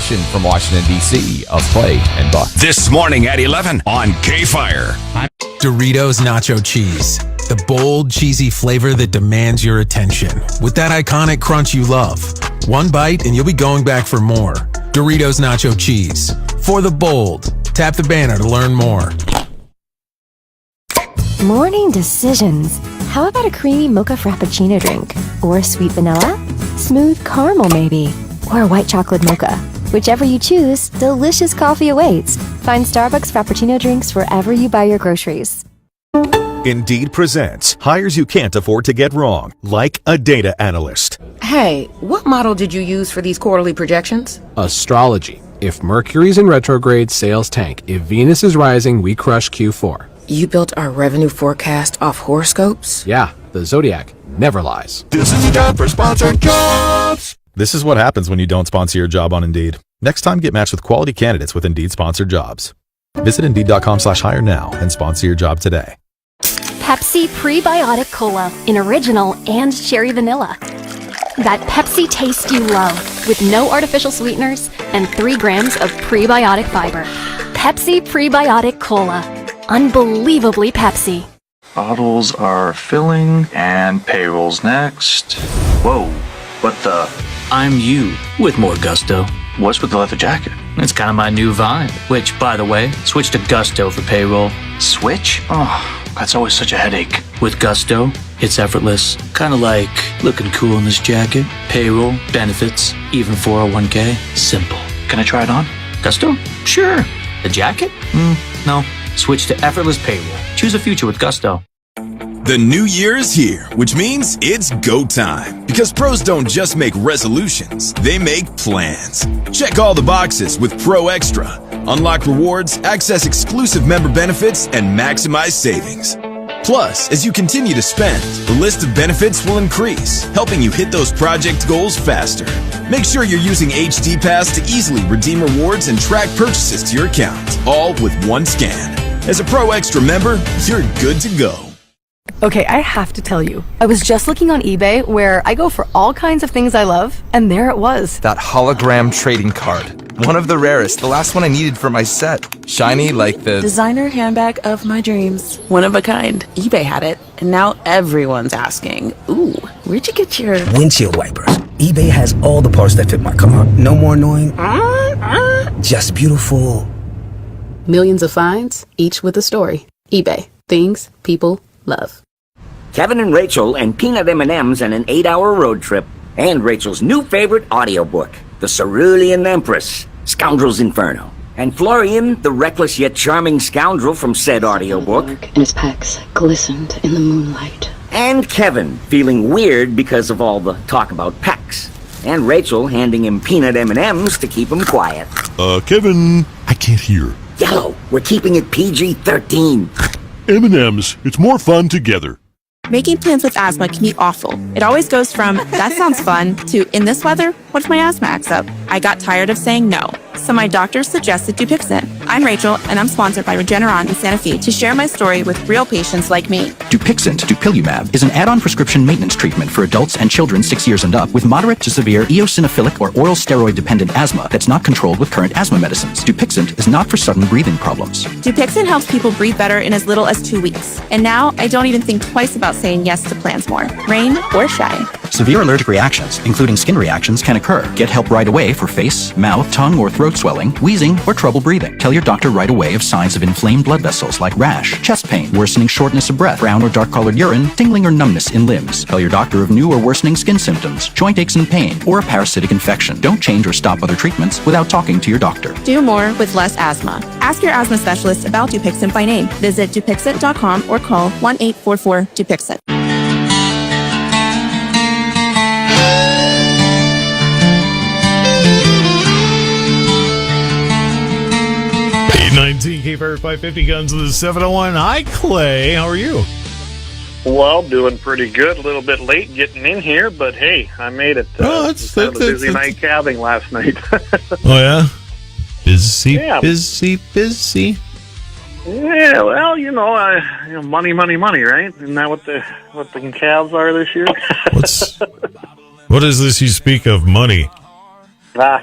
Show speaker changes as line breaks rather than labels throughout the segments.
edition from Washington, D.C. of Clay and Buck.
This morning at 11 on KFYR.
Doritos Nacho Cheese. The bold, cheesy flavor that demands your attention. With that iconic crunch you love. One bite and you'll be going back for more. Doritos Nacho Cheese. For the bold. Tap the banner to learn more.
Morning decisions. How about a creamy mocha frappuccino drink? Or sweet vanilla? Smooth caramel maybe? Or a white chocolate mocha? Whichever you choose, delicious coffee awaits. Find Starbucks Frappuccino drinks wherever you buy your groceries.
Indeed presents hires you can't afford to get wrong, like a data analyst.
Hey, what model did you use for these quarterly projections?
Astrology. If Mercury's in retrograde, sales tank. If Venus is rising, we crush Q4.
You built our revenue forecast off horoscopes?
Yeah, the Zodiac never lies.
This is the job for sponsored jobs. This is what happens when you don't sponsor your job on Indeed. Next time, get matched with quality candidates with Indeed sponsored jobs. Visit Indeed.com/hire now and sponsor your job today.
Pepsi Prebiotic Cola in original and cherry vanilla. That Pepsi taste you love with no artificial sweeteners and 3 grams of prebiotic fiber. Pepsi Prebiotic Cola. Unbelievably Pepsi.
Bottles are filling and payroll's next. Whoa, what the?
I'm you with more gusto.
What's with the leather jacket?
It's kind of my new vibe, which, by the way, switch to Gusto for payroll.
Switch? Oh, that's always such a headache.
With Gusto, it's effortless. Kind of like looking cool in this jacket. Payroll, benefits, even 401k. Simple.
Can I try it on?
Gusto? Sure. The jacket? No. Switch to effortless payroll. Choose a future with Gusto.
The new year is here, which means it's go time. Because pros don't just make resolutions, they make plans. Check all the boxes with Pro Extra. Unlock rewards, access exclusive member benefits, and maximize savings. Plus, as you continue to spend, the list of benefits will increase, helping you hit those project goals faster. Make sure you're using HD Pass to easily redeem rewards and track purchases to your account, all with one scan. As a Pro Extra member, you're good to go.
Okay, I have to tell you, I was just looking on eBay where I go for all kinds of things I love, and there it was.
That hologram trading card. One of the rarest, the last one I needed for my set. Shiny like the
designer handbag of my dreams. One of a kind. eBay had it, and now everyone's asking, ooh, where'd you get your
windshield wipers? eBay has all the parts that fit my car. No more annoying, just beautiful.
Millions of finds, each with a story. eBay. Things people love.
Kevin and Rachel and peanut M&Ms and an 8-hour road trip. And Rachel's new favorite audiobook, The Cerulean Empress, Scoundrel's Inferno. And Florian, the reckless yet charming scoundrel from said audiobook.
And his pecs glistened in the moonlight.
And Kevin, feeling weird because of all the talk about pecs. And Rachel handing him peanut M&Ms to keep him quiet.
Kevin, I can't hear.
Yellow, we're keeping it PG-13.
M&Ms, it's more fun together.
Making plans with asthma can be awful. It always goes from, that sounds fun, to, in this weather, what if my asthma acts up? I got tired of saying no, so my doctor suggested Dupixent. I'm Rachel, and I'm sponsored by Regeneron in Santa Fe to share my story with real patients like me.
Dupixent, dupilumab, is an add-on prescription maintenance treatment for adults and children 6 years and up with moderate to severe eosinophilic or oral steroid-dependent asthma that's not controlled with current asthma medicines. Dupixent is not for sudden breathing problems.
Dupixent helps people breathe better in as little as 2 weeks. And now, I don't even think twice about saying yes to plans more, rain or shine.
Severe allergic reactions, including skin reactions, can occur. Get help right away for face, mouth, tongue, or throat swelling, wheezing, or trouble breathing. Tell your doctor right away of signs of inflamed blood vessels like rash, chest pain, worsening shortness of breath, brown or dark-colored urine, tingling or numbness in limbs. Tell your doctor of new or worsening skin symptoms, joint aches and pain, or a parasitic infection. Don't change or stop other treatments without talking to your doctor.
Do more with less asthma. Ask your asthma specialist about Dupixent by name. Visit Dupixent.com or call 1-844-DUPIXENT.
KFYR 550 guns to the 701. Hi, Clay. How are you?
Well, doing pretty good. A little bit late getting in here, but hey, I made it. That's a busy night calving last night.
Oh, yeah? Busy.
Yeah, well, money, right? Isn't that what the calves are this year?
What is this you speak of, money?
Yeah.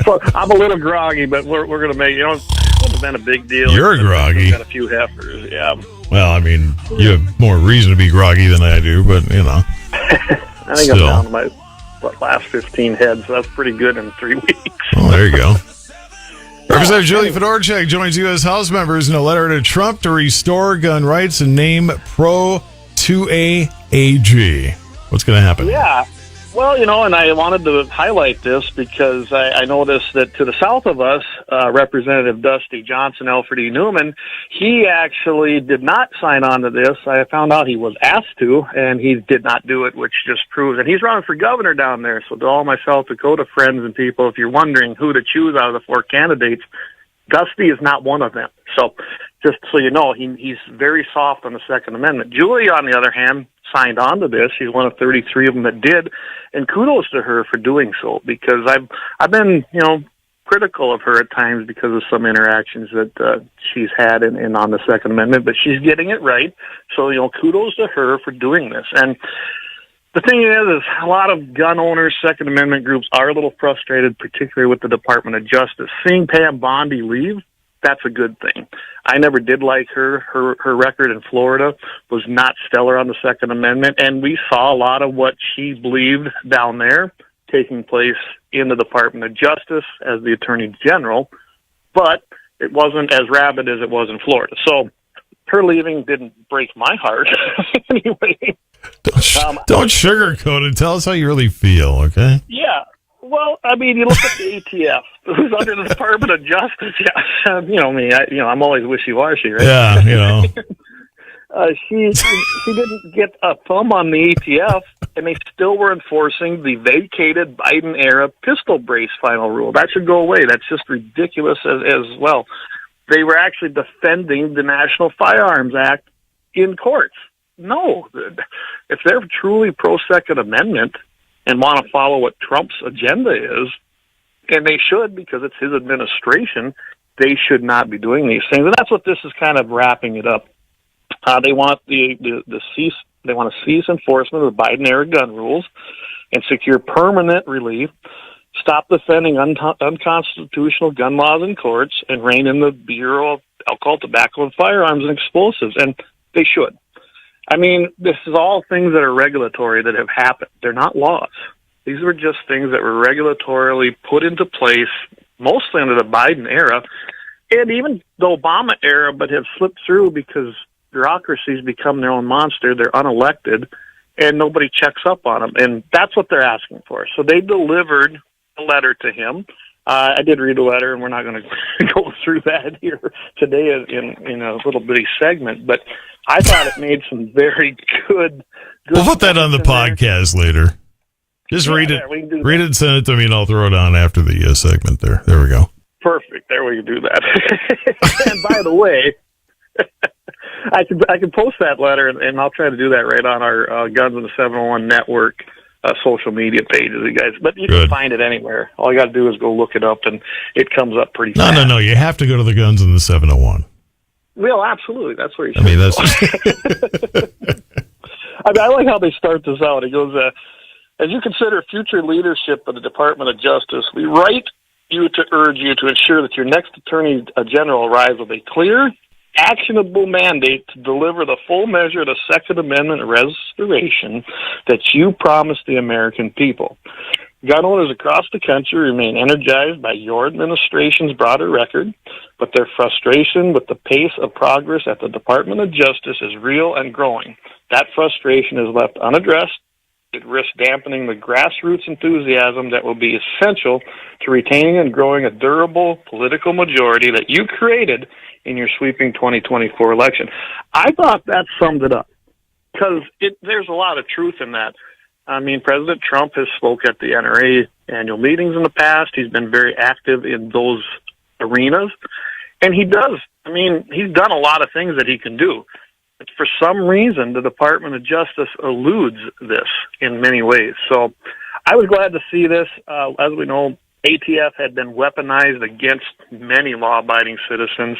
So I'm a little groggy, but we're going to make, it wouldn't have been a big deal.
You're groggy.
Got a few heifers, yeah.
Well, I mean, you have more reason to be groggy than I do, but,
I think I'm down to my last 15 heads, so that's pretty good in 3 weeks.
Well, there you go. Representative Julie Fedorchak joins U.S. House members in a letter to Trump to restore gun rights and name Pro-2A AG. What's going to happen?
Yeah. Well, and I wanted to highlight this because I noticed that to the south of us, Representative Dusty Johnson, Alfred E. Newman, he actually did not sign on to this. I found out he was asked to, and he did not do it, which just proves, and he's running for governor down there. So to all my South Dakota friends and people, if you're wondering who to choose out of the 4 candidates, Dusty is not one of them. So just so you know, he's very soft on the Second Amendment. Julie, on the other hand, signed on to this. She's one of 33 of them that did, and kudos to her for doing so, because I've been, critical of her at times because of some interactions that she's had in on the Second Amendment, but she's getting it right. So, kudos to her for doing this. And the thing is a lot of gun owners, Second Amendment groups are a little frustrated, particularly with the Department of Justice. Seeing Pam Bondi leave, that's a good thing. I never did like her. Her record in Florida was not stellar on the Second Amendment, and we saw a lot of what she believed down there taking place in the Department of Justice as the Attorney General, but it wasn't as rabid as it was in Florida. So her leaving didn't break my heart anyway.
Don't sugarcoat it. Tell us how you really feel, okay?
Yeah. Well, I mean, you look at the ATF, who's under the Department of Justice. Yeah, me. I'm always wishy-washy, right?
Yeah,
she didn't get a thumb on the ATF, and they still were enforcing the vacated Biden-era pistol brace final rule. That should go away. That's just ridiculous as well. They were actually defending the National Firearms Act in courts. No, if they're truly pro-Second Amendment and want to follow what Trump's agenda is, and they should because it's his administration, they should not be doing these things. And that's what this is kind of wrapping it up. They want they want to cease enforcement of the Biden-era gun rules and secure permanent relief, stop defending unconstitutional gun laws in courts, and rein in the Bureau of Alcohol, Tobacco, and Firearms and Explosives. And they should. I mean, this is all things that are regulatory that have happened. They're not laws. These were just things that were regulatorily put into place, mostly under the Biden era, and even the Obama era, but have slipped through because bureaucracies become their own monster. They're unelected, and nobody checks up on them. And that's what they're asking for. So they delivered a letter to him. I did read the letter, and we're not going to go through that here today in a little bitty segment, but I thought it made some very good
we'll put that on the podcast later. Just read it. Read it and send it to me, and I'll throw it on after the segment there. There we go.
Perfect. There we can do that. And by the way, I can post that letter, and I'll try to do that right on our Guns in the 701 Network social media pages, you guys. But you can find it anywhere. All you got to do is go look it up, and it comes up pretty fast.
No. You have to go to the Guns in the 701.
Well, absolutely. That's where you should.
I mean, that's.
I like how they start this out. It goes, as you consider future leadership of the Department of Justice, we write you to urge you to ensure that your next Attorney General arrives with a clear, actionable mandate to deliver the full measure of the Second Amendment restoration that you promised the American people. Gun owners across the country remain energized by your administration's broader record, but their frustration with the pace of progress at the Department of Justice is real and growing. That frustration is left unaddressed. It risks dampening the grassroots enthusiasm that will be essential to retaining and growing a durable political majority that you created in your sweeping 2024 election. I thought that summed it up, because there's a lot of truth in that. I mean, President Trump has spoke at the NRA annual meetings in the past. He's been very active in those arenas, and he does. I mean, he's done a lot of things that he can do. But for some reason, the Department of Justice eludes this in many ways. So I was glad to see this. As we know, ATF had been weaponized against many law-abiding citizens,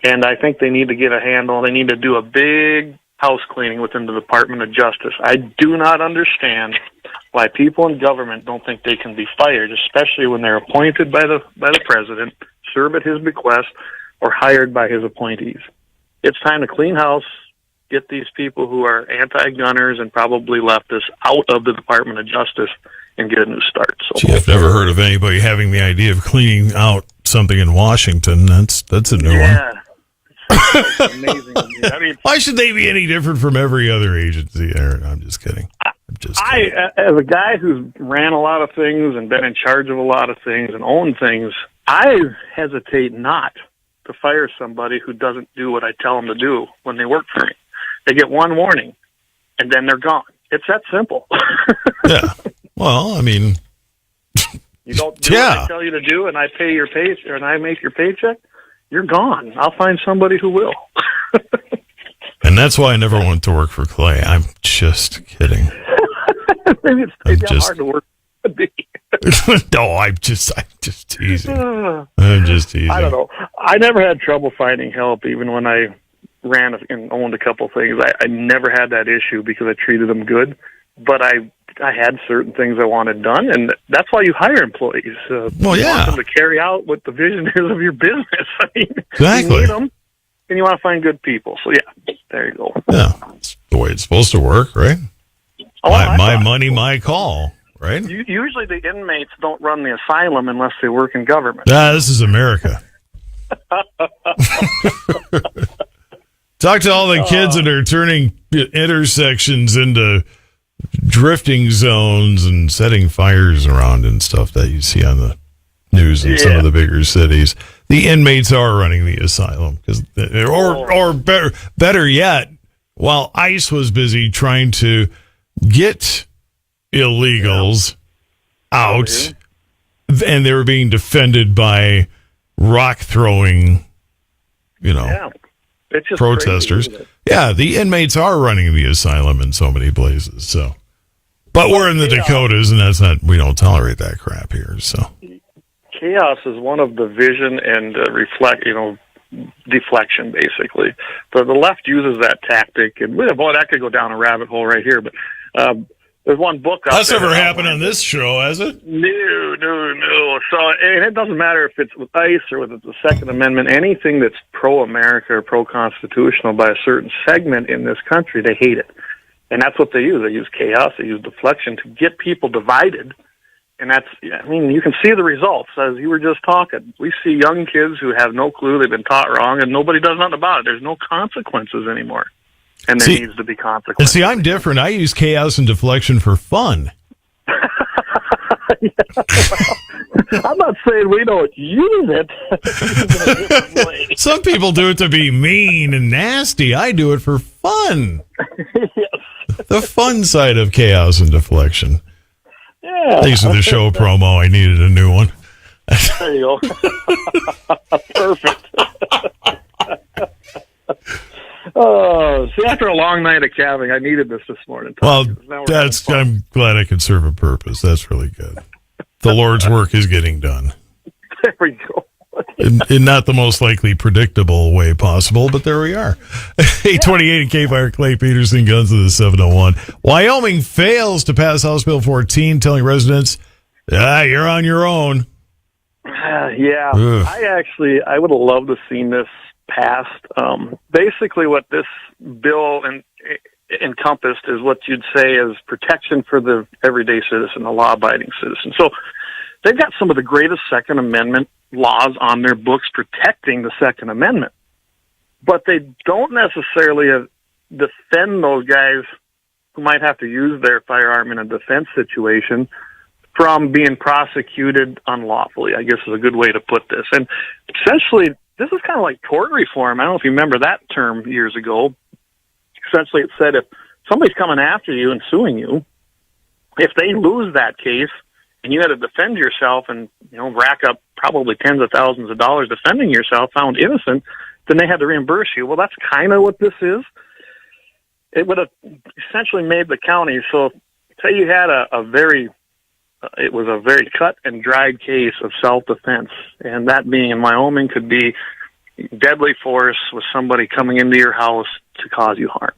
and I think they need to get a handle. They need to do a big house cleaning within the Department of Justice. I do not understand why people in government don't think they can be fired, especially when they're appointed by the president, serve at his bequest, or hired by his appointees. It's time to clean house, get these people who are anti-gunners and probably leftists out of the Department of Justice and get a new start. So,
Gee, I've never heard of anybody having the idea of cleaning out something in Washington. That's a new one.
Yeah. It's amazing to me. I mean,
why should they be any different from every other agency, Aaron? I'm just kidding.
I, as a guy who's ran a lot of things and been in charge of a lot of things and owned things, I hesitate not to fire somebody who doesn't do what I tell them to do when they work for me. They get one warning, and then they're gone. It's that simple.
Yeah. Well, I mean,
you don't do what I tell you to do, and I pay your pay, and I make your paycheck. You're gone. I'll find somebody who will.
And that's why I never went to work for Clay. I'm just kidding.
Maybe I'm hard to work with me.
No, I'm just teasing. I'm just teasing.
I don't know. I never had trouble finding help, even when I ran and owned a couple things. I never had that issue because I treated them good. But I had certain things I wanted done, and that's why you hire employees. You want them to carry out what the vision is of your business. I mean,
exactly.
You need them, and you want to find good people. So, yeah, there you go.
Yeah, that's the way it's supposed to work, right? My money, my call, right?
Usually the inmates don't run the asylum unless they work in government.
This is America. Talk to all the kids that are turning intersections into drifting zones and setting fires around and stuff that you see on the news in some of the bigger cities. The inmates are running the asylum, or better yet, while ICE was busy trying to get illegals out, and they were being defended by rock throwing, protesters.
Crazy,
the inmates are running the asylum in so many places. So, but we're in the Dakotas, and we don't tolerate that crap here. So,
chaos is one of the vision and deflection, basically. The left uses that tactic, and that could go down a rabbit hole right here. But there's one book out
that's
there
never happened on this show, has it?
No. So, and it doesn't matter if it's with ICE or with the Second Amendment. Anything that's pro-America or pro-constitutional by a certain segment in this country, they hate it, and that's what they use. They use chaos, they use deflection to get people divided. And you can see the results, as you were just talking. We see young kids who have no clue, they've been taught wrong, and nobody does nothing about it. There's no consequences anymore. And there needs to be consequences.
And see, I'm different. I use chaos and deflection for fun.
I'm not saying we don't use it.
Some people do it to be mean and nasty. I do it for fun.
Yes.
The fun side of chaos and deflection.
Yeah.
Thanks for the show promo. I needed a new one.
There you go. Perfect. See, after a long night of calving, I needed this morning.
Well, I'm glad I could serve a purpose. That's really good. The Lord's work is getting done.
There we go.
In not the most likely predictable way possible, but there we are. 828 KFYR, Clay Peterson, Guns of the 701. Wyoming fails to pass House Bill 14, telling residents, you're on your own.
Yeah. Ugh. I would have loved to have seen this passed. Basically, what this bill encompassed is what you'd say is protection for the everyday citizen, the law-abiding citizen. So they've got some of the greatest Second Amendment laws on their books protecting the Second Amendment, but they don't necessarily defend those guys who might have to use their firearm in a defense situation from being prosecuted unlawfully, I guess is a good way to put this. And essentially, this is kind of like tort reform. I don't know if you remember that term years ago. Essentially, it said if somebody's coming after you and suing you, if they lose that case and you had to defend yourself and rack up probably tens of thousands of dollars defending yourself, found innocent, then they had to reimburse you. Well, that's kind of what this is. It would have essentially made the county. So, say you had it was a very cut and dried case of self-defense, and that being in Wyoming could be deadly force with somebody coming into your house to cause you harm.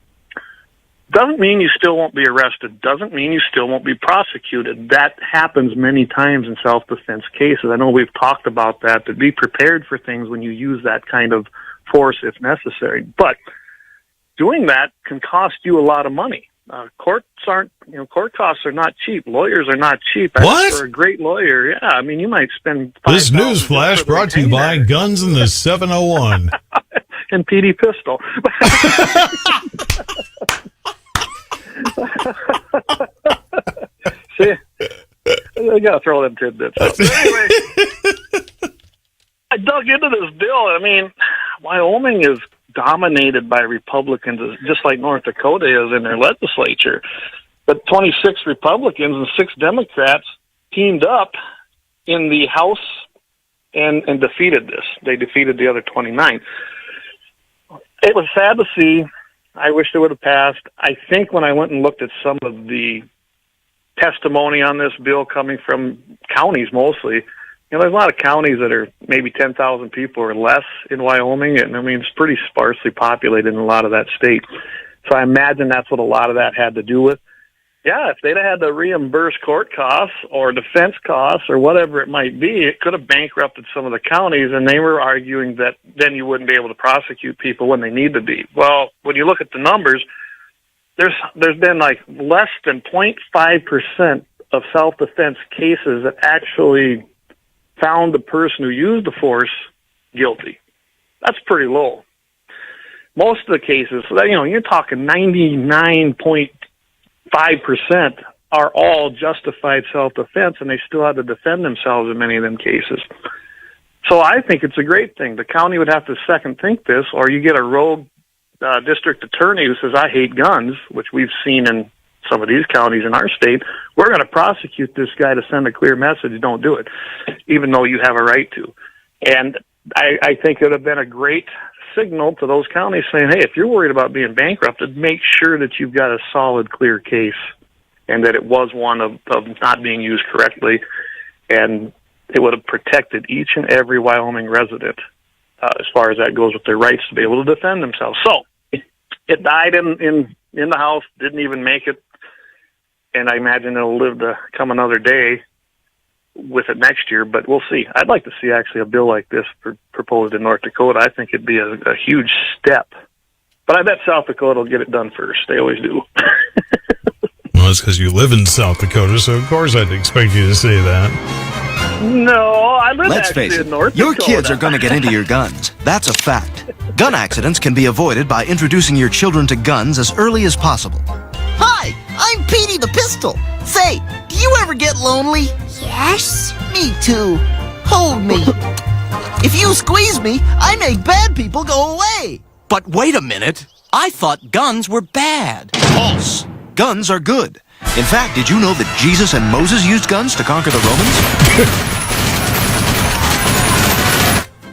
Doesn't mean you still won't be arrested. Doesn't mean you still won't be prosecuted. That happens many times in self-defense cases. I know we've talked about that, to be prepared for things when you use that kind of force if necessary. But doing that can cost you a lot of money. Court costs are not cheap. Lawyers are not cheap.
What?
For a great lawyer, yeah. I mean, you might spend
This news flash brought to you by Guns in the 701.
and PD Pistol. See, I gotta throw them tidbits out. But anyway, I dug into this bill. I mean, Wyoming is dominated by Republicans, just like North Dakota is in their legislature. But 26 Republicans and 6 Democrats teamed up in the House and defeated this. They defeated the other 29. It was sad to see. I wish it would have passed. I think when I went and looked at some of the testimony on this bill coming from counties mostly, there's a lot of counties that are maybe 10,000 people or less in Wyoming, and I mean, it's pretty sparsely populated in a lot of that state. So I imagine that's what a lot of that had to do with. Yeah, if they'd had to reimburse court costs or defense costs or whatever it might be, it could have bankrupted some of the counties, and they were arguing that then you wouldn't be able to prosecute people when they need to be. Well, when you look at the numbers, there's been like less than 0.5% of self-defense cases that actually found the person who used the force guilty. That's pretty low. Most of the cases, you're talking 99.5% are all justified self-defense, and they still had to defend themselves in many of them cases. So I think it's a great thing. The county would have to second think this, or you get a rogue district attorney who says, I hate guns, which we've seen in some of these counties in our state. We're going to prosecute this guy to send a clear message, don't do it, even though you have a right to. And I think it would have been a great signal to those counties saying, hey, if you're worried about being bankrupted, make sure that you've got a solid, clear case and that it was one of not being used correctly. And it would have protected each and every Wyoming resident as far as that goes with their rights to be able to defend themselves. So it died in the House, didn't even make it. And I imagine it'll live to come another day with it next year, but we'll see. I'd like to see actually a bill like this proposed in North Dakota. I think it'd be a huge step. But I bet South Dakota will get it done first. They always do.
Well, it's because you live in South Dakota, so of course I'd expect you to say that.
No, I live
Let's
actually
face it,
in North
your
Dakota.
kids are going to get into your guns. That's a fact. Gun accidents can be avoided by introducing your children to guns as early as possible.
Hi, I'm Petey the Pistol. Say, do you ever get lonely? Yes. Me too. Hold me. If you squeeze me, I make bad people go away.
But wait a minute. I thought guns were bad. False. Guns are good. In fact, did you know that Jesus and Moses used guns to conquer the Romans?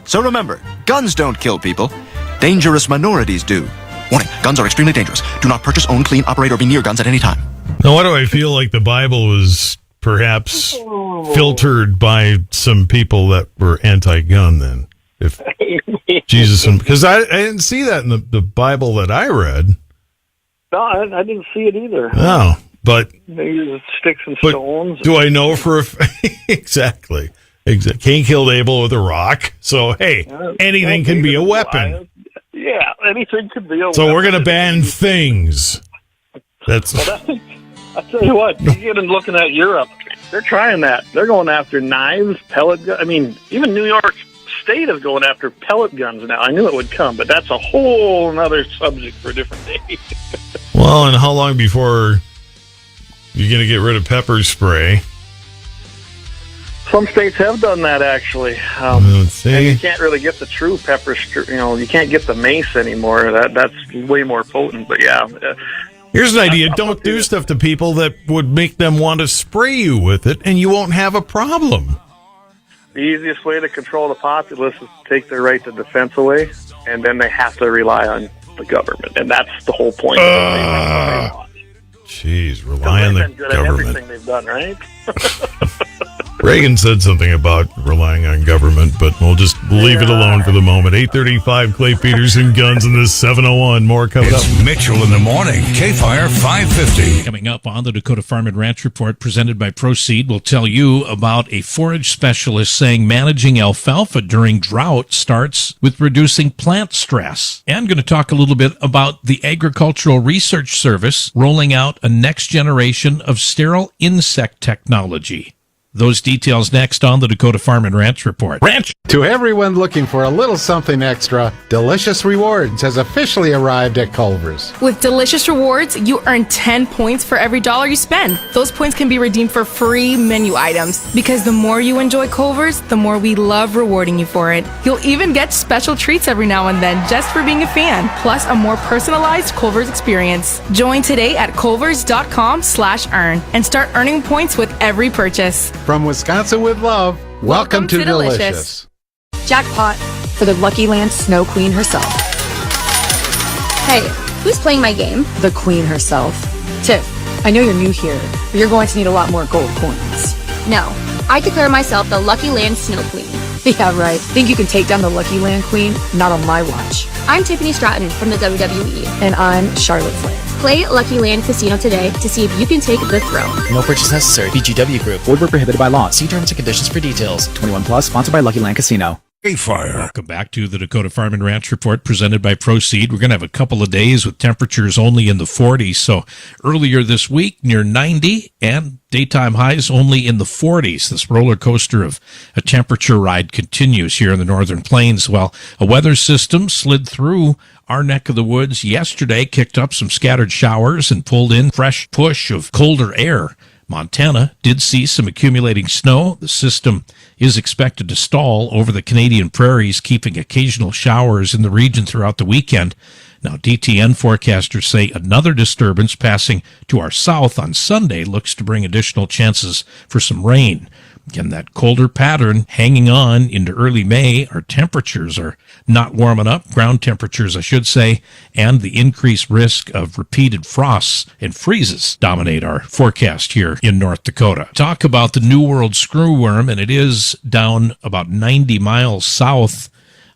So remember, guns don't kill people. Dangerous minorities do. Warning, guns are extremely dangerous. Do not purchase, own, clean, operate, or be near guns at any time.
Now, why do I feel like the Bible was perhaps filtered by some people that were anti-gun then? If Jesus, because I didn't see that in the Bible that I read.
No, I didn't see it either.
No, but
they use sticks and stones.
Do I know for exactly? Cain killed Abel with a rock. So hey, anything can be a weapon.
Yeah, anything could be a weapon.
So we're gonna ban things. That's.
I tell you what, you get in looking at Europe, they're trying that. They're going after knives, pellet guns. I mean, even New York State is going after pellet guns now. I knew it would come, but that's a whole other subject for a different day.
Well, and how long before you're going to get rid of pepper spray?
Some states have done that, actually.
Let's see.
And you can't really get the true pepper, you can't get the mace anymore. That's way more potent, but yeah.
Here's an idea. Don't do stuff to people that would make them want to spray you with it, and you won't have a problem.
The easiest way to control the populace is to take their right to defense away, and then they have to rely on the government, and that's the whole point.
Jeez, rely on the
good
government.
at everything they've done, right?
Reagan said something about relying on government, but we'll just leave it alone for the moment. 8:35, Clay Peterson, Guns in this 7:01. More coming up.
Mitchell in the morning, KFYR 550.
Coming up on the Dakota Farm and Ranch Report presented by Proceed, we'll tell you about a forage specialist saying managing alfalfa during drought starts with reducing plant stress. And going to talk a little bit about the Agricultural Research Service rolling out a next generation of sterile insect technology. Those details next on the Dakota Farm and Ranch Report. Ranch!
To everyone looking for a little something extra, Delicious Rewards has officially arrived at Culver's.
With Delicious Rewards, you earn 10 points for every $1 you spend. Those points can be redeemed for free menu items. Because the more you enjoy Culver's, the more we love rewarding you for it. You'll even get special treats every now and then just for being a fan, plus a more personalized Culver's experience. Join today at culvers.com/earn and start earning points with every purchase.
From Wisconsin with love, welcome to Delicious.
Jackpot for the Lucky Land Snow Queen herself. Hey, who's playing my game? The Queen herself. Tiff, I know you're new here, but you're going to need a lot more gold coins. No, I declare myself the Lucky Land Snow Queen. Yeah, right. Think you can take down the Lucky Land Queen? Not on my watch. I'm Tiffany Stratton from the WWE. And I'm Charlotte Flair. Play Lucky Land Casino today to see if you can take the throne.
No purchase necessary. VGW Group. Void where prohibited by law. See terms and conditions for details. 21 plus. Sponsored by Lucky Land Casino.
Welcome back to the Dakota Farm and Ranch Report presented by Proceed. We're going to have a couple of days with temperatures only in the 40s. So earlier this week, near 90, and daytime highs only in the 40s. This roller coaster of a temperature ride continues here in the Northern Plains. Well, a weather system slid through our neck of the woods yesterday, kicked up some scattered showers and pulled in fresh push of colder air. Montana did see some accumulating snow. The system is expected to stall over the Canadian prairies, keeping occasional showers in the region throughout the weekend. Now, DTN forecasters say another disturbance passing to our south on Sunday looks to bring additional chances for some rain. Again, that colder pattern hanging on into early May. Our temperatures are not warming up, ground temperatures, I should say, and the increased risk of repeated frosts and freezes dominate our forecast here in North Dakota. Talk about the New World screwworm, and it is down about 90 miles south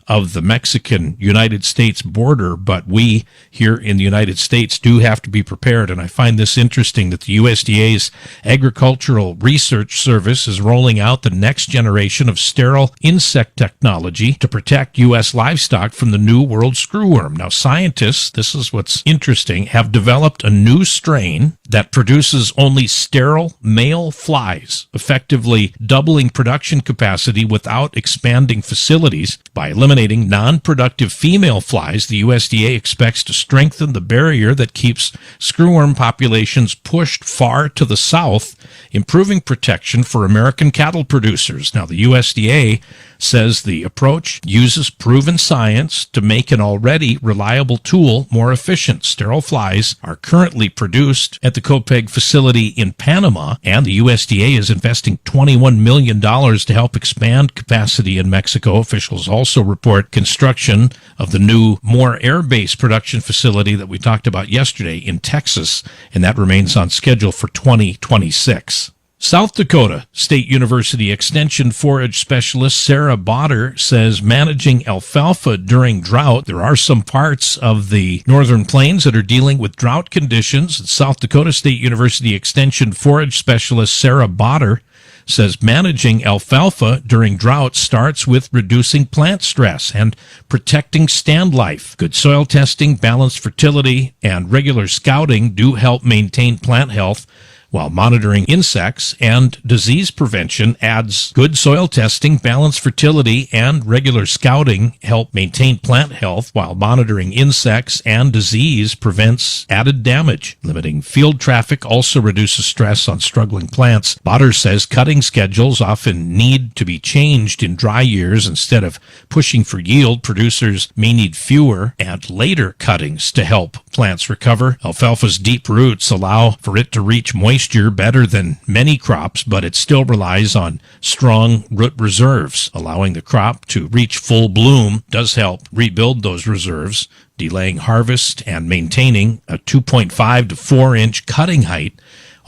of the Mexican-United States border, but we here in the United States do have to be prepared, and I find this interesting that the USDA's Agricultural Research Service is rolling out the next generation of sterile insect technology to protect U.S. livestock from the New World screwworm. Now, scientists, this is what's interesting, have developed a new strain that produces only sterile male flies, effectively doubling production capacity without expanding facilities. By eliminating non-productive female flies, the USDA expects to strengthen the barrier that keeps screwworm populations pushed far to the south, improving protection for American cattle producers. Now, the USDA says the approach uses proven science to make an already reliable tool more efficient. Sterile flies are currently produced at the Copeg facility in Panama, and the USDA is investing $21 million to help expand capacity in Mexico. Officials also report construction of the new Moore Air Base production facility that we talked about yesterday in Texas, and that remains on schedule for 2026. South Dakota State University Extension forage specialist Sarah Botter says managing alfalfa during drought, there are some parts of the Northern Plains that are dealing with drought conditions. South Dakota State University Extension forage specialist Sarah Botter says managing alfalfa during drought starts with reducing plant stress and protecting stand life. Good soil testing, balanced fertility, and regular scouting do help maintain plant health, while monitoring insects and disease prevention adds good soil testing, balanced fertility, and regular scouting help maintain plant health, while monitoring insects and disease prevents added damage. Limiting field traffic also reduces stress on struggling plants. Botter says cutting schedules often need to be changed in dry years. Instead of pushing for yield, producers may need fewer and later cuttings to help plants recover. Alfalfa's deep roots allow for it to reach moisture better than many crops, but it still relies on strong root reserves. Allowing the crop to reach full bloom does help rebuild those reserves. Delaying harvest and maintaining a 2.5 to 4 inch cutting height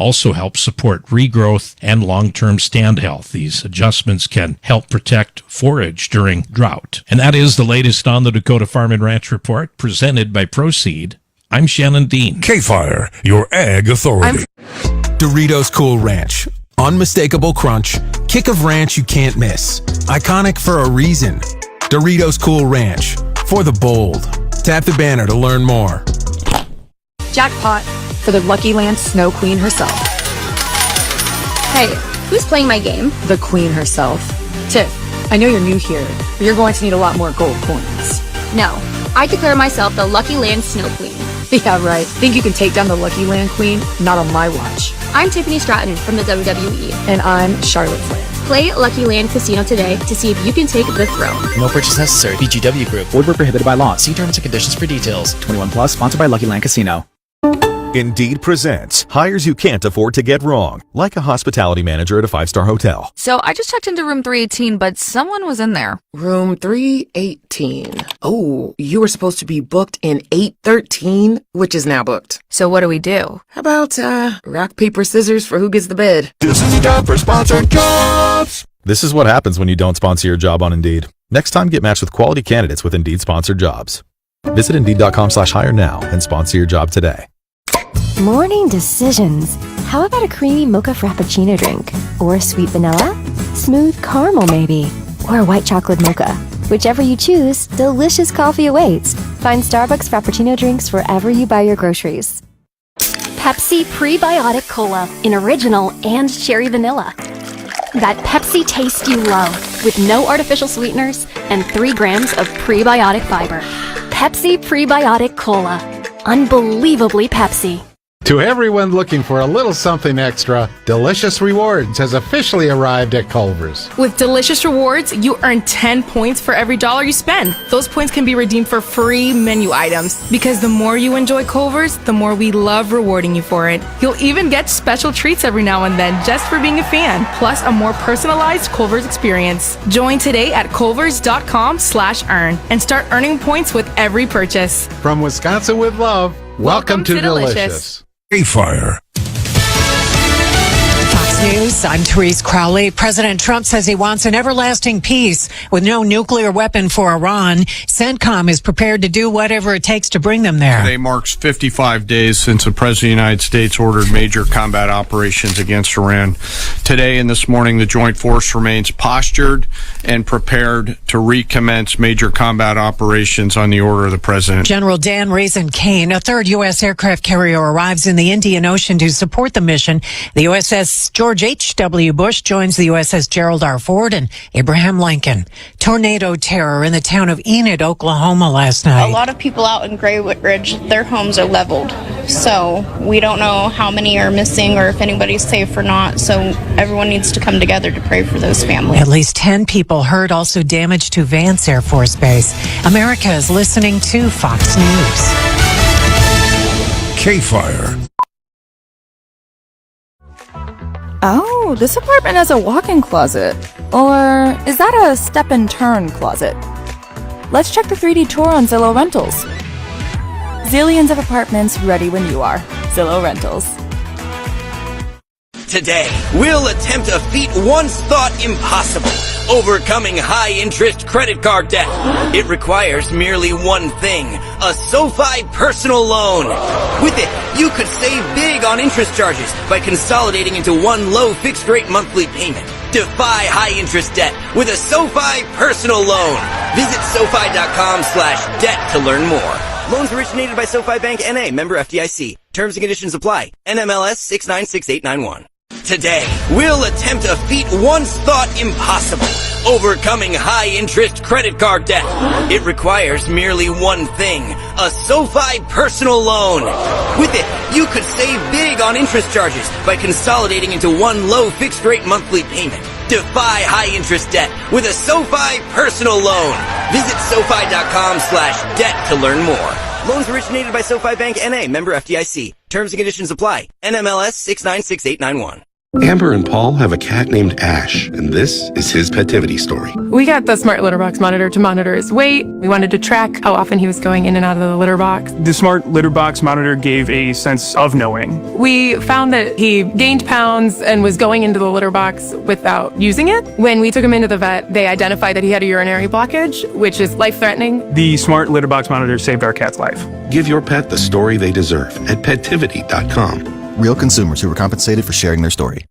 also help support regrowth and long-term stand health. These adjustments can help protect forage during drought. And that is the latest on the Dakota Farm and Ranch Report, presented by Proseed. I'm Shannon Dean.
KFYR, your ag authority.
Doritos Cool Ranch. Unmistakable crunch. Kick of ranch you can't miss. Iconic for a reason. Doritos Cool Ranch. For the bold. Tap the banner to learn more.
Jackpot for the Lucky Land Snow Queen herself.
Hey, who's playing my game?
The Queen herself. Tiff, I know you're new here, but you're going to need a lot more gold coins.
No, I declare myself the Lucky Land Snow Queen.
Yeah, right. Think you can take down the Lucky Land Queen? Not on my watch.
I'm Tiffany Stratton from the WWE.
And I'm Charlotte Flair.
Play Lucky Land Casino today to see if you can take the throne.
No purchase necessary. BGW Group. Void where prohibited by law. See terms and conditions for details. 21 plus. Sponsored by Lucky Land Casino.
Indeed presents hires you can't afford to get wrong, like a hospitality manager at a 5-star hotel.
So I just checked into room 318, but someone was in there.
Room 318. Oh, you were supposed to be booked in 813, which is now booked.
So what do we do?
How about, rock, paper, scissors for who gets the bid?
This is time for sponsored jobs. This is what happens when you don't sponsor your job on Indeed. Next time, get matched with quality candidates with Indeed sponsored jobs. Visit Indeed.com/hire now and sponsor your job today.
Morning decisions. How about a creamy mocha frappuccino drink? Or sweet vanilla? Smooth caramel maybe? Or a white chocolate mocha? Whichever you choose, delicious coffee awaits. Find Starbucks Frappuccino drinks wherever you buy your groceries.
Pepsi Prebiotic Cola in original and cherry vanilla. That Pepsi taste you love with no artificial sweeteners and 3 grams of prebiotic fiber. Pepsi Prebiotic Cola. Unbelievably Pepsi.
To everyone looking for a little something extra, Delicious Rewards has officially arrived at Culver's.
With Delicious Rewards, you earn 10 points for every $1 you spend. Those points can be redeemed for free menu items. Because the more you enjoy Culver's, the more we love rewarding you for it. You'll even get special treats every now and then just for being a fan, plus a more personalized Culver's experience. Join today at culvers.com/earn and start earning points with every purchase.
From Wisconsin with love, welcome to Delicious.
KFYR.
Fox News, I'm Therese Crowley. President Trump says he wants an everlasting peace with no nuclear weapon for Iran. CENTCOM is prepared to do whatever it takes to bring them there.
Today marks 55 days since the President of the United States ordered major combat operations against Iran. Today and this morning, the Joint Force remains postured and prepared to recommence major combat operations on the order of the President.
General Dan Raisin Kane, a 3rd U.S. aircraft carrier, arrives in the Indian Ocean to support the mission. The USS George H.W. Bush joins the USS Gerald R. Ford and Abraham Lincoln. Tornado terror in the town of Enid, Oklahoma last night.
A lot of people out in Gray Ridge, their homes are leveled. So we don't know how many are missing or if anybody's safe or not. So everyone needs to come together to pray for those families.
At least 10 people hurt, also damage to Vance Air Force Base. America is listening to Fox News.
KFYR.
Oh, this apartment has a walk-in closet. Or is that a step-and-turn closet? Let's check the 3D tour on Zillow Rentals. Zillions of apartments ready when you are. Zillow Rentals.
Today, we'll attempt a feat once thought impossible. Overcoming high-interest credit card debt. It requires merely one thing, a SoFi personal loan. With it, you could save big on interest charges by consolidating into one low fixed-rate monthly payment. Defy high-interest debt with a SoFi personal loan. Visit SoFi.com/debt to learn more. Loans originated by SoFi Bank N.A., member FDIC. Terms and conditions apply. NMLS 696891. Today, we'll attempt a feat once thought impossible. Overcoming high-interest credit card debt. It requires merely one thing, a SoFi personal loan. With it, you could save big on interest charges by consolidating into one low fixed-rate monthly payment. Defy high-interest debt with a SoFi personal loan. Visit SoFi.com/debt to learn more. Loans originated by SoFi Bank N.A., member FDIC. Terms and conditions apply. NMLS 696891.
Amber and Paul have a cat named Ash, and this is his petivity story.
We got the smart litter box monitor to monitor his weight. We wanted to track how often he was going in and out of the litter box.
The smart litter box monitor gave a sense of knowing.
We found that he gained pounds and was going into the litter box without using it. When we took him into the vet, they identified that he had a urinary blockage, which is life-threatening.
The smart litter box monitor saved our cat's life.
Give your pet the story they deserve at petivity.com.
Real consumers who were compensated for sharing their story.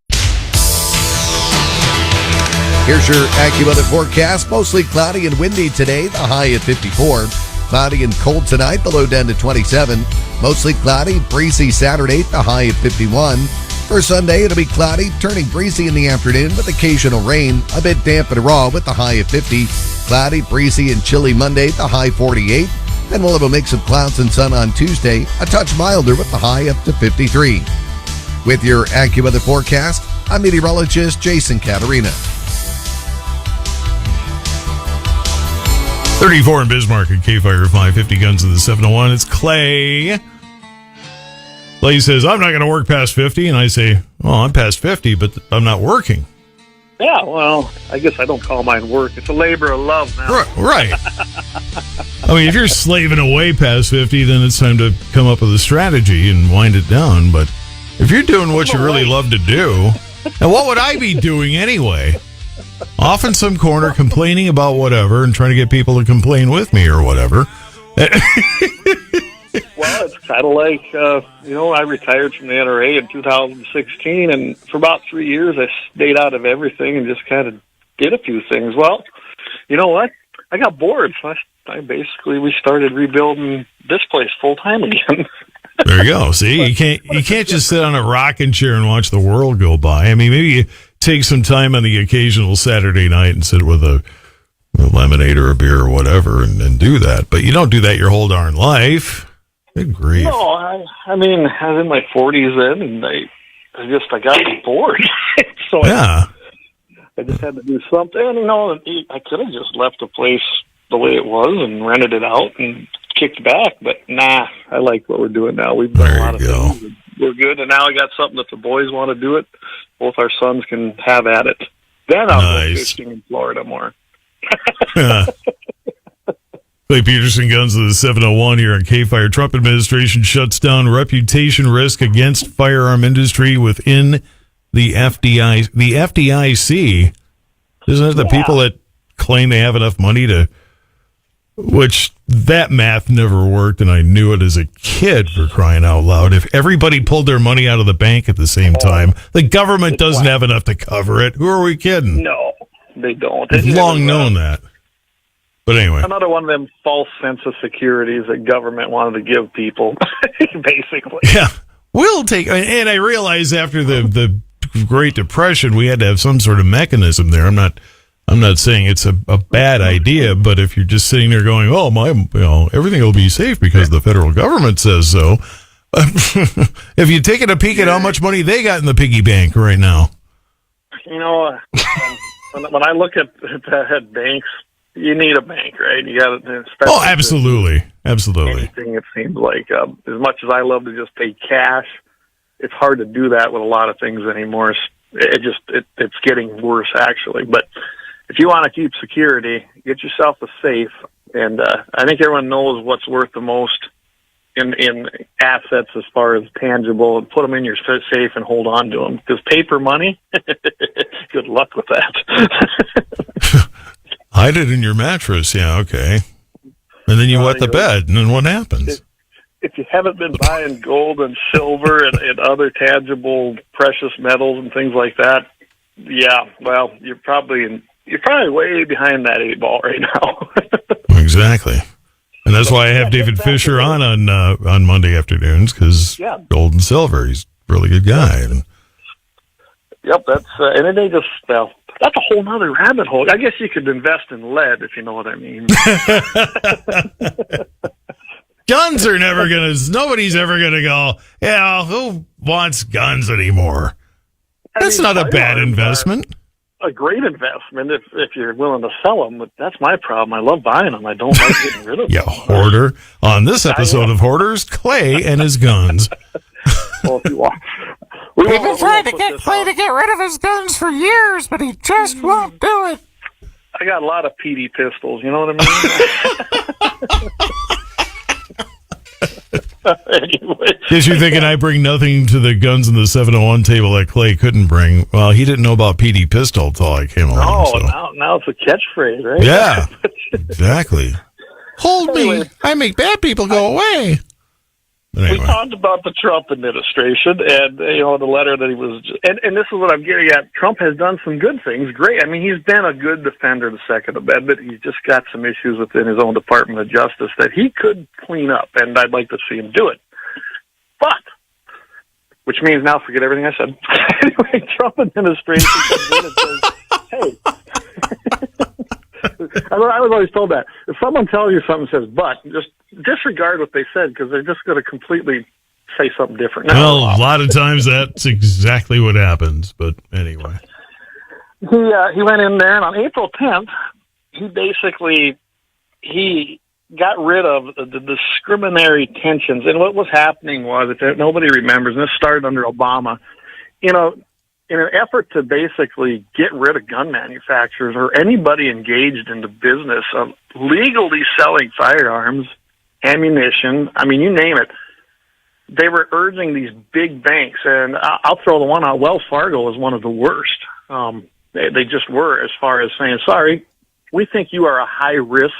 Here's your AccuWeather forecast. Mostly cloudy and windy today, the high at 54. Cloudy and cold tonight, the low down to 27. Mostly cloudy, breezy Saturday, the high at 51. For Sunday, it'll be cloudy, turning breezy in the afternoon with occasional rain. A bit damp and raw with the high at 50. Cloudy, breezy, and chilly Monday, the high 48. Then we'll have a mix of clouds and sun on Tuesday, a touch milder with the high up to 53. With your AccuWeather forecast, I'm meteorologist Jason Caterina.
34 in Bismarck at KFYR 550 Guns of the 701. It's Clay. Clay says, I'm not going to work past 50. And I say, well, I'm past 50, but I'm not working.
Yeah, well, I guess I don't call mine work. It's a labor of love now.
Right. I mean, if you're slaving away past 50, then it's time to come up with a strategy and wind it down. But if you're doing what you really love to do, and what would I be doing anyway? Off in some corner complaining about whatever and trying to get people to complain with me or whatever.
Well, it's kind of like, I retired from the NRA in 2016, and for about 3 years I stayed out of everything and just kind of did a few things. Well, you know what? I got bored, so we started rebuilding this place full-time again.
There you go. See, you can't just sit on a rocking chair and watch the world go by. I mean, maybe you take some time on the occasional Saturday night and sit with a lemonade or a beer or whatever and do that. But you don't do that your whole darn life. Good grief.
No, I mean, I was in my 40s then, and I got bored. So
yeah.
I just had to do something. And, I could have just left the place the way it was and rented it out and kicked back. But nah, I like what we're doing now. We've done a lot of things. And we're good. And now I got something that the boys want to do it. Both our sons can have at it. Then I'll go fishing in Florida more.
Clay Peterson, Guns of the 701 here on KFYR. Trump administration shuts down reputation risk against firearm industry within the FDIC. The FDIC, isn't it the people that claim they have enough money to, which that math never worked, and I knew it as a kid, for crying out loud. If everybody pulled their money out of the bank at the same time, the government doesn't have enough to cover it. Who are we kidding?
No, they don't.
I've long known that. But anyway.
Another one of them false sense of securities that government wanted to give people, basically.
Yeah. We'll take, and I realize after the Great Depression, we had to have some sort of mechanism there. I'm not saying it's a bad idea, but if you're just sitting there going, everything will be safe because the federal government says so. If you're taking a peek at how much money they got in the piggy bank right now.
When I look at banks, you need a bank, right? You got to.
Oh, absolutely.
Anything, it seems like. As much as I love to just pay cash, it's hard to do that with a lot of things anymore. It's getting worse, actually. But if you want to keep security, get yourself a safe. And I think everyone knows what's worth the most in assets as far as tangible, and put them in your safe and hold on to them. Because paper money, good luck with that.
Hide it in your mattress. Yeah, okay. And then you wet the bed, and then what happens?
If you haven't been buying gold and silver and other tangible precious metals and things like that, yeah, well, you're probably way behind that 8 ball right now.
Exactly. And that's why I have David Fisher on Monday afternoons, because gold and silver, he's a really good guy.
Yep, that's and then they just that's a whole nother rabbit hole. I guess you could invest in lead, if you know what I mean.
Guns are never nobody's ever gonna go, who wants guns anymore? That's not a bad investment.
A great investment if you're willing to sell them, but that's my problem. I love buying them. I don't like getting rid of them.
Yeah, hoarder. On this episode of Hoarders, Clay and his guns.
Well, We've
been trying to get Clay to get rid of his guns for years, but he just won't do it.
I got a lot of PD pistols, you know what I mean? Anyway.
Guess you're thinking I bring nothing to the guns in the 701 table that Clay couldn't bring. Well, he didn't know about PD pistol until I came along.
Oh, so. now it's a catchphrase, right?
Yeah, exactly.
Hold me. I make bad people go away.
Anyway.
We talked about the Trump administration and, the letter that he was, and this is what I'm getting at. Trump has done some good things. Great. I mean, he's been a good defender of the Second Amendment. He's just got some issues within his own Department of Justice that he could clean up, and I'd like to see him do it. But, which means now forget everything I said. Anyway, Trump administration comes in and says, hey, I was always told that. If someone tells you something and says, but, just disregard what they said because they're just going to completely say something different.
Well, a lot of times that's exactly what happens, but anyway.
He went in there, and on April 10th, he got rid of the discriminatory tensions. And what was happening was, that nobody remembers, and this started under Obama, in an effort to basically get rid of gun manufacturers or anybody engaged in the business of legally selling firearms, ammunition, I mean, you name it, they were urging these big banks, and I'll throw the one out, Wells Fargo was one of the worst. They just were, as far as saying, sorry, we think you are a high risk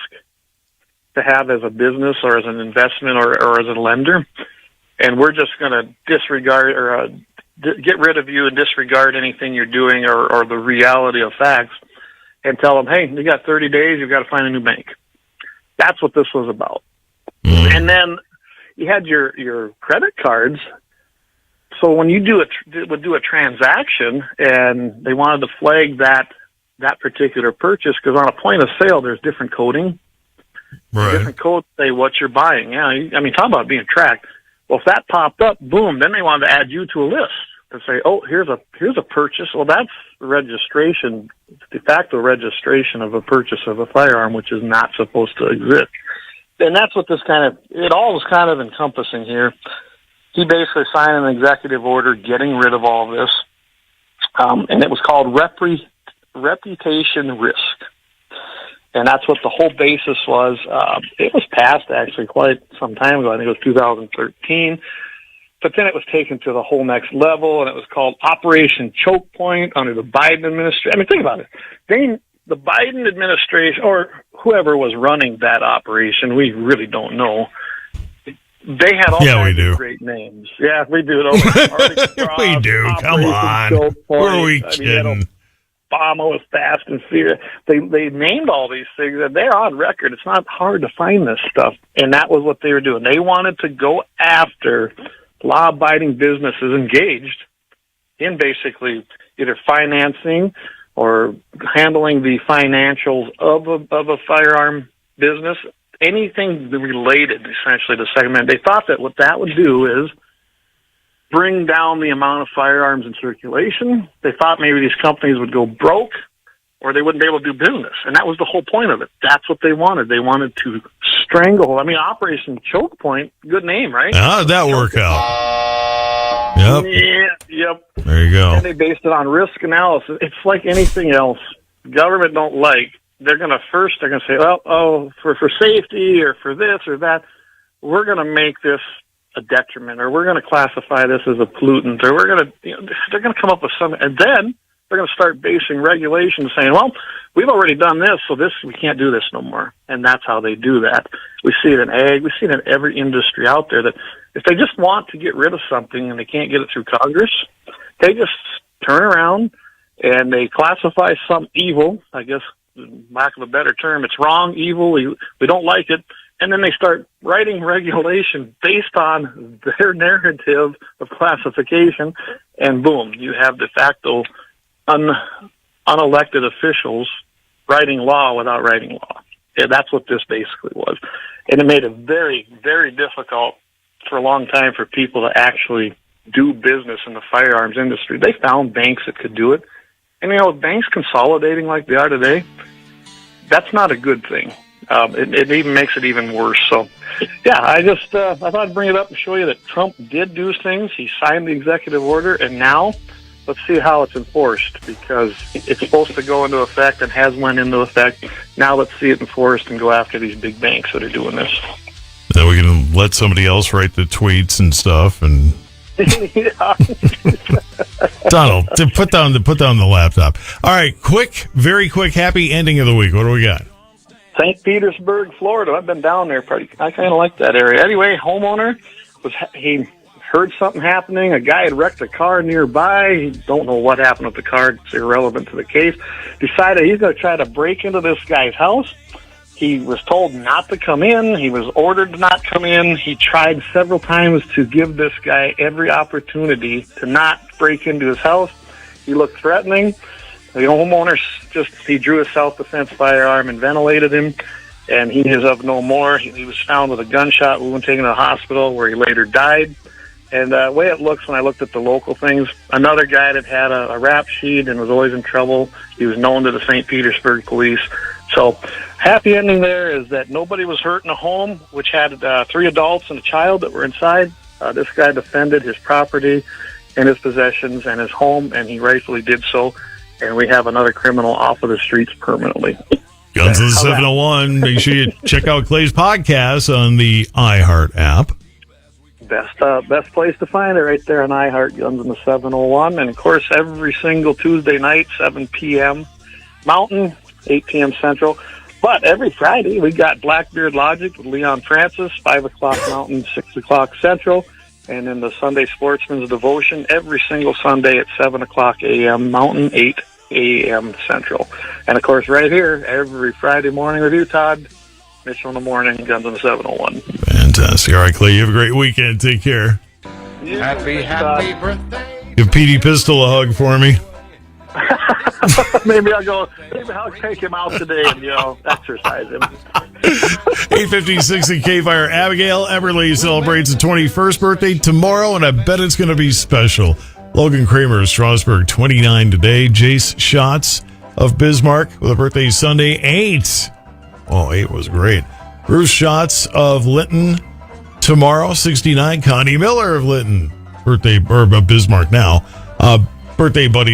to have as a business or as an investment or as a lender, and we're just going to disregard or get rid of you and disregard anything you're doing or the reality of facts and tell them, hey, you got 30 days, you've got to find a new bank. That's what this was about. Mm-hmm. And then you had your credit cards. So when you would do a transaction and they wanted to flag that particular purchase, because on a point of sale, there's different coding.
Right.
Different codes say what you're buying. Yeah, I mean, talk about being tracked. Well, if that popped up, boom, then they wanted to add you to a list to say, oh, here's a purchase. Well, that's registration, de facto registration of a purchase of a firearm, which is not supposed to exist. And that's what it all was kind of encompassing here. He basically signed an executive order getting rid of all this, and it was called reputation risk. And that's what the whole basis was. It was passed, actually, quite some time ago. I think it was 2013. But then it was taken to the whole next level, and it was called Operation Choke Point under the Biden administration. I mean, think about it. The Biden administration, or whoever was running that operation, we really don't know. They had all kinds of great names. Yeah, we do.
We do. Come on. Who are we kidding?
Obama was Fast and Furious. They named all these things, and they're on record. It's not hard to find this stuff, and that was what they were doing. They wanted to go after law-abiding businesses engaged in basically either financing or handling the financials of a firearm business, anything related essentially to Second Amendment. They thought that what that would do is bring down the amount of firearms in circulation. They thought maybe these companies would go broke or they wouldn't be able to do business. And that was the whole point of it. That's what they wanted. They wanted to strangle. I mean, Operation Choke Point, good name, right?
How did that work out? Yep.
Yeah, yep.
There you go.
And they based it on risk analysis. It's like anything else. Government don't like. They're going to say, well, for safety or for this or that, we're going to make this a detriment, or we're going to classify this as a pollutant, or they're going to come up with some, and then they're going to start basing regulations saying, well, we've already done this, so we can't do this no more. And that's how they do that. We see it in ag, we see it in every industry out there, that if they just want to get rid of something and they can't get it through Congress, they just turn around and they classify some evil, I guess, lack of a better term, it's wrong, evil, we don't like it, and then they start writing regulation based on their narrative of classification, and boom, you have de facto unelected officials writing law without writing law. Yeah, that's what this basically was. And it made it very, very difficult for a long time for people to actually do business in the firearms industry. They found banks that could do it. And, with banks consolidating like they are today, that's not a good thing. it even makes it even worse. So, yeah, I thought I'd bring it up and show you that Trump did do things. He signed the executive order, and now let's see how it's enforced, because it's supposed to go into effect and has went into effect. Now let's see it enforced and go after these big banks that are doing this.
Then we can let somebody else write the tweets and stuff. And Donald, put down the laptop. All right, very quick, happy ending of the week. What do we got?
St. Petersburg, Florida. I've been down there. I kind of like that area. Anyway, homeowner he heard something happening. A guy had wrecked a car nearby. He don't know what happened with the car. It's irrelevant to the case. Decided he's going to try to break into this guy's house. He was told not to come in. He was ordered to not come in. He tried several times to give this guy every opportunity to not break into his house. He looked threatening. The homeowner he drew a self-defense firearm and ventilated him, and he is of no more. He was found with a gunshot wound, taken to the hospital, where he later died. And the way it looks when I looked at the local things, another guy that had a rap sheet and was always in trouble. He was known to the St. Petersburg police. So happy ending there is that nobody was hurt in the home, which had 3 adults and a child that were inside. This guy defended his property and his possessions and his home, and he rightfully did so. And we have another criminal off of the streets permanently.
Guns of the 701. Make sure you check out Clay's podcast on the iHeart app.
Best place to find it right there on iHeart, Guns in the 701. And, of course, every single Tuesday night, 7 p.m. Mountain, 8 p.m. Central. But every Friday, we got Blackbeard Logic with Leon Francis, 5 o'clock Mountain, 6 o'clock Central. And then the Sunday Sportsman's Devotion every single Sunday at 7 o'clock a.m. Mountain, 8 a.m. Central. And, of course, right here, every Friday morning with you, Todd, Mitchell in the Morning, Guns on the 701.
Fantastic. All right, Clay, you have a great weekend. Take care.
Happy
birthday. Give Petey Pistol a hug for me.
Maybe I'll take him out today and, exercise him.
8:56 at KFYR. Abigail Everly celebrates the 21st birthday tomorrow, and I bet it's going to be special. Logan Kramer of Strasburg, 29 today. Jace Schatz of Bismarck with a birthday Sunday, 8. Oh, 8 was great. Bruce Schatz of Linton tomorrow, 69. Connie Miller of Linton, birthday, or Bismarck now. Birthday buddies.